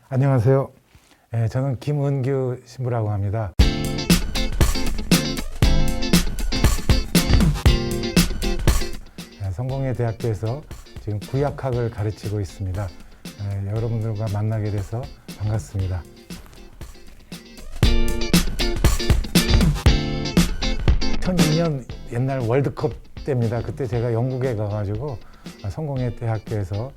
안녕하세요. 저는 김은규 신부라고 합니다. 성공회 대학교에서 지금 구약학을 가르치고 있습니다. 여러분들과 만나게 돼서 반갑습니다. 2002년 옛날 월드컵 때입니다. 그때 제가 영국에 가가지고 성공회 대학교에서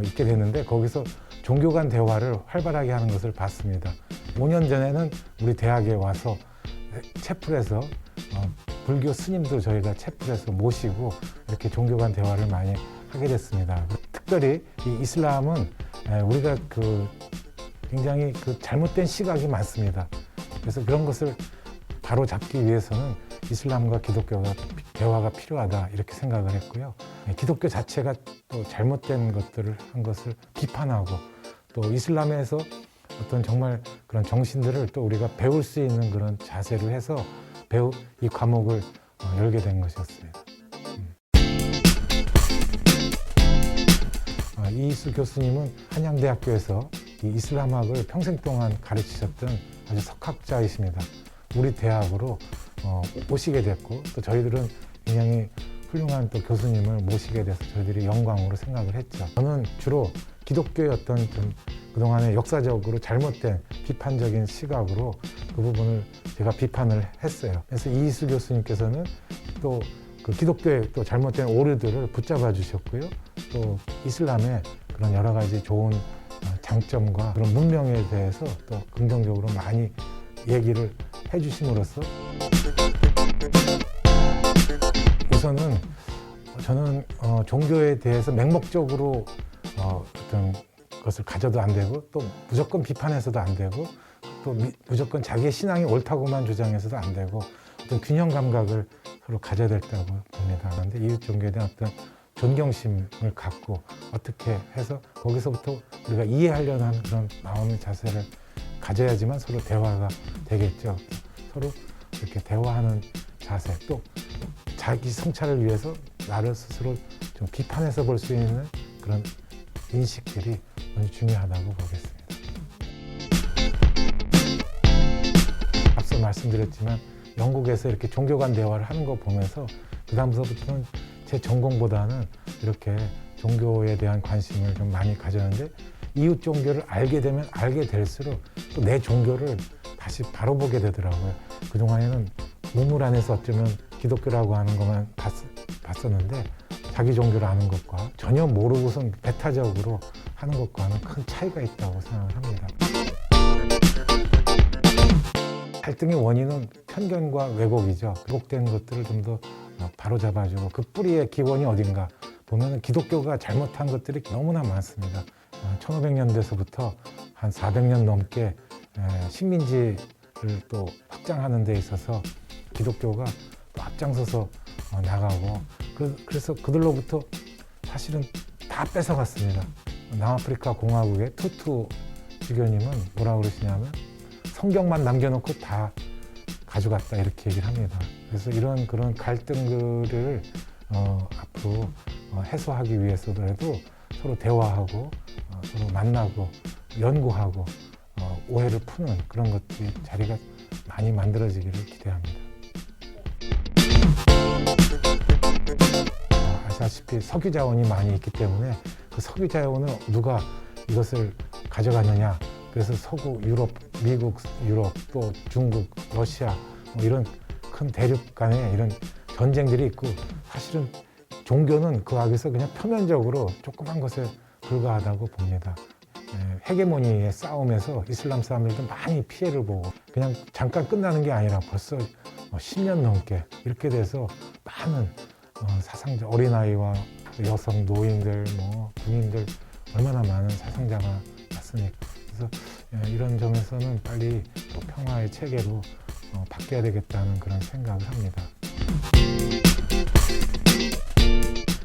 있게 됐는데 거기서 종교 간 대화를 활발하게 하는 것을 봤습니다. 5년 전에는 우리 대학에 와서 채플에서 불교 스님도 저희가 채플에서 모시고 이렇게 종교 간 대화를 많이 하게 됐습니다. 특별히 이 이슬람은 우리가 굉장히 잘못된 시각이 많습니다. 그래서 그런 것을 바로 잡기 위해서는 이슬람과 기독교가 대화가 필요하다 이렇게 생각을 했고요. 기독교 자체가 또 잘못된 것들을 한 것을 비판하고 또 이슬람에서 어떤 정말 그런 정신들을 또 우리가 배울 수 있는 그런 자세를 해서 이 과목을 열게 된 것이었습니다. 이희수 교수님은 한양대학교에서 이 이슬람학을 평생 동안 가르치셨던 아주 석학자이십니다. 우리 대학으로 오시게 됐고 또 저희들은 굉장히 훌륭한 또 교수님을 모시게 돼서 저희들이 영광으로 생각을 했죠. 저는 주로 기독교의 어떤 좀 그동안에 역사적으로 잘못된 비판적인 시각으로 그 부분을 제가 비판을 했어요. 그래서 이희수 교수님께서는 또 그 기독교의 또 잘못된 오류들을 붙잡아 주셨고요. 또 이슬람의 그런 여러 가지 좋은 장점과 그런 문명에 대해서 또 긍정적으로 많이 얘기를 해주심으로써 우선은 저는 종교에 대해서 맹목적으로 어떤 것을 가져도 안 되고 또 무조건 비판해서도 안 되고 또 무조건 자기의 신앙이 옳다고만 주장해서도 안 되고 어떤 균형 감각을 서로 가져야 된다고 봅니다. 그런데 이웃 종교에 대한 어떤 존경심을 갖고 어떻게 해서 거기서부터 우리가 이해하려는 하는 그런 마음의 자세를 가져야지만 서로 대화가 되겠죠. 서로 이렇게 대화하는 자세 또 자기 성찰을 위해서 나를 스스로 좀 비판해서 볼 수 있는 그런 인식들이 아주 중요하다고 보겠습니다. 앞서 말씀드렸지만 영국에서 이렇게 종교 간 대화를 하는 거 보면서 그 다음서부터는 제 전공보다는 이렇게 종교에 대한 관심을 좀 많이 가졌는데 이웃 종교를 알게 되면 알게 될수록 또 내 종교를 다시 바로 보게 되더라고요. 그동안에는 우물 안에서 어쩌면 기독교라고 하는 것만 봤었는데 자기 종교를 아는 것과 전혀 모르고선 배타적으로 하는 것과는 큰 차이가 있다고 생각을 합니다. 갈등의 원인은 편견과 왜곡이죠. 왜곡된 것들을 좀 더 바로잡아주고 그 뿌리의 기원이 어딘가 보면 기독교가 잘못한 것들이 너무나 많습니다. 1500년대서부터 한 400년 넘게 식민지를 또 확장하는 데 있어서 기독교가 또 앞장서서 나가고 그래서 그들로부터 사실은 다 뺏어갔습니다. 남아프리카 공화국의 투투 주교님은 뭐라고 그러시냐면 성경만 남겨놓고 다 가져갔다 이렇게 얘기를 합니다. 그래서 이런 그런 갈등들을 앞으로 해소하기 위해서라도 서로 대화하고 서로 만나고 연구하고 오해를 푸는 그런 것들이 자리가 많이 만들어지기를 기대합니다. 아시다시피 석유 자원이 많이 있기 때문에 그 석유 자원을 누가 이것을 가져가느냐. 그래서 서구, 유럽, 미국, 유럽, 또 중국, 러시아 뭐 이런 큰 대륙 간에 이런 전쟁들이 있고 사실은 종교는 그 앞에서 그냥 표면적으로 조그만 것에 불과하다고 봅니다. 헤게모니의 싸움에서 이슬람 사람들도 많이 피해를 보고 그냥 잠깐 끝나는 게 아니라 벌써 10년 넘게 이렇게 돼서 많은 사상자, 어린아이와 여성, 노인들, 군인들 얼마나 많은 사상자가 났으니까 그래서 이런 점에서는 빨리 또 평화의 체계로 바뀌어야 되겠다는 그런 생각을 합니다.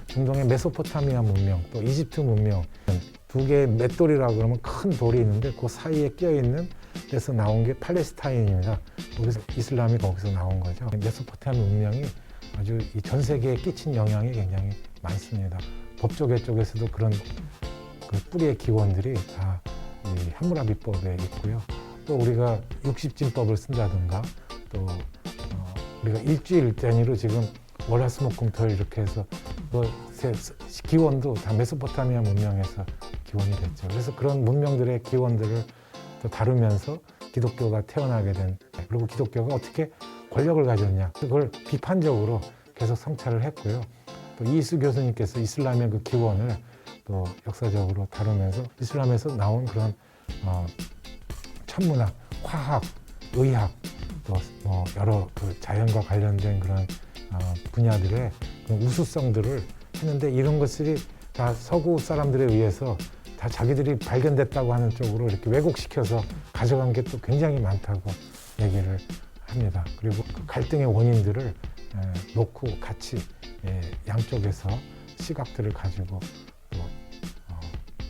중동의 메소포타미아 문명, 또 이집트 문명 두 개의 맷돌이라고 그러면 큰 돌이 있는데 그 사이에 끼어있는 데서 나온 게 팔레스타인입니다. 거기서 이슬람이 거기서 나온 거죠. 메소포타미아 문명이 아주 전 세계에 끼친 영향이 굉장히 많습니다. 법조계 쪽에서도 그런 그 뿌리의 기원들이 다 이 함무라비법에 있고요. 또 우리가 육십진법을 쓴다든가 또 우리가 일주일 단위로 지금 월화수목금토일 이렇게 해서 기원도 다 메소포타미아 문명에서 기원이 됐죠. 그래서 그런 문명들의 기원들을 또 다루면서 기독교가 태어나게 된, 그리고 기독교가 어떻게 권력을 가졌냐, 그걸 비판적으로 계속 성찰을 했고요. 또 이수 교수님께서 이슬람의 그 기원을 또 역사적으로 다루면서 이슬람에서 나온 그런 천문학, 화학, 의학, 또 뭐 여러 그 자연과 관련된 그런 분야들의 그 우수성들을 했는데, 이런 것들이 다 서구 사람들에 의해서 다 자기들이 발견됐다고 하는 쪽으로 이렇게 왜곡시켜서 가져간 게 또 굉장히 많다고 얘기를 합니다. 그리고 그 갈등의 원인들을 놓고 같이 양쪽에서 시각들을 가지고 또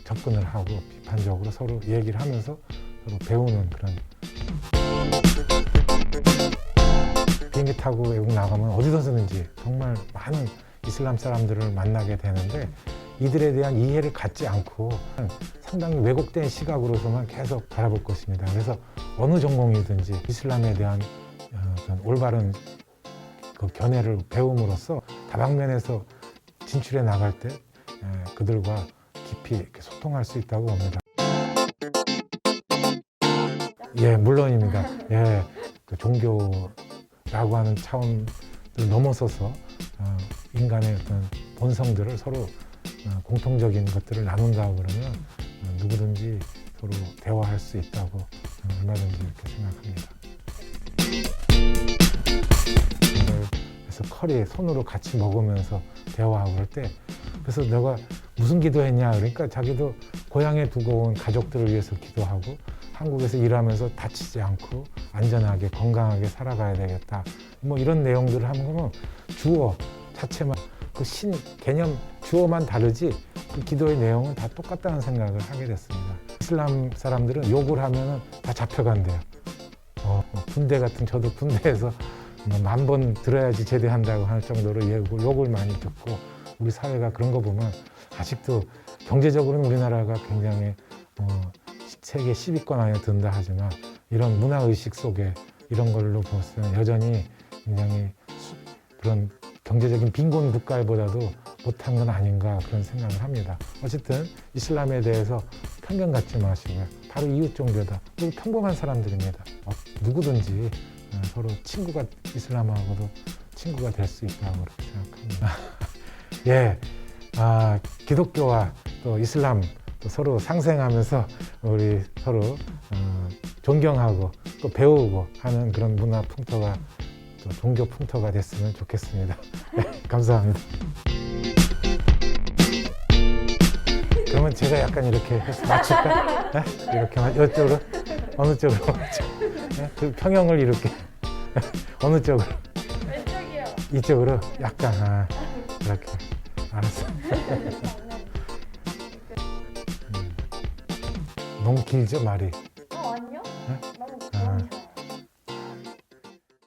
접근을 하고 비판적으로 서로 얘기를 하면서 서로 배우는 그런. 비행기 타고 외국 나가면 어디서든지 정말 많은 이슬람 사람들을 만나게 되는데, 이들에 대한 이해를 갖지 않고 상당히 왜곡된 시각으로서만 계속 바라볼 것입니다. 그래서 어느 전공이든지 이슬람에 대한 올바른 그 견해를 배움으로써 다방면에서 진출해 나갈 때 그들과 깊이 이렇게 소통할 수 있다고 봅니다. 예, 물론입니다. 예, 그 종교라고 하는 차원을 넘어서서 인간의 어떤 본성들을 서로 공통적인 것들을 나눈다고 그러면 누구든지 서로 대화할 수 있다고 저는 얼마든지 이렇게 생각합니다. 그래서 커리 손으로 같이 먹으면서 대화하고 그럴 때, 그래서 내가 무슨 기도했냐 그러니까 자기도 고향에 두고 온 가족들을 위해서 기도하고 한국에서 일하면서 다치지 않고 안전하게 건강하게 살아가야 되겠다, 뭐 이런 내용들을 하면 주어 자체만 그 신 개념 주어만 다르지 그 기도의 내용은 다 똑같다는 생각을 하게 됐습니다. 이슬람 사람들은 욕을 하면은 다 잡혀간대요. 군대 같은, 저도 군대에서 10,000번 들어야지 제대한다고 할 정도로 욕을 많이 듣고, 우리 사회가 그런 거 보면 아직도 경제적으로는 우리나라가 굉장히 세계 10위권 안에 든다 하지만 이런 문화의식 속에 이런 걸로 보면 여전히 굉장히 그런 경제적인 빈곤 국가보다도 못한 건 아닌가 그런 생각을 합니다. 어쨌든 이슬람에 대해서 편견 갖지 마시고요. 바로 이웃 종교다. 그리고 평범한 사람들입니다. 누구든지 서로 친구가, 이슬람하고도 친구가 될 수 있다고 그렇게 생각합니다. 예, 기독교와 또 이슬람 또 서로 상생하면서 우리 서로 존경하고 또 배우고 하는 그런 문화 풍토가, 또 종교 풍토가 됐으면 좋겠습니다. 네, 감사합니다. 그러면 제가 약간 이렇게 해서 맞출까? 네? 이렇게 이쪽으로? 어느 쪽으로? 네? 그 평형을 이렇게 어느 쪽으로? 왼쪽이요. 이쪽으로? 약간 이렇게. 알았어. 너무 길죠, 말이?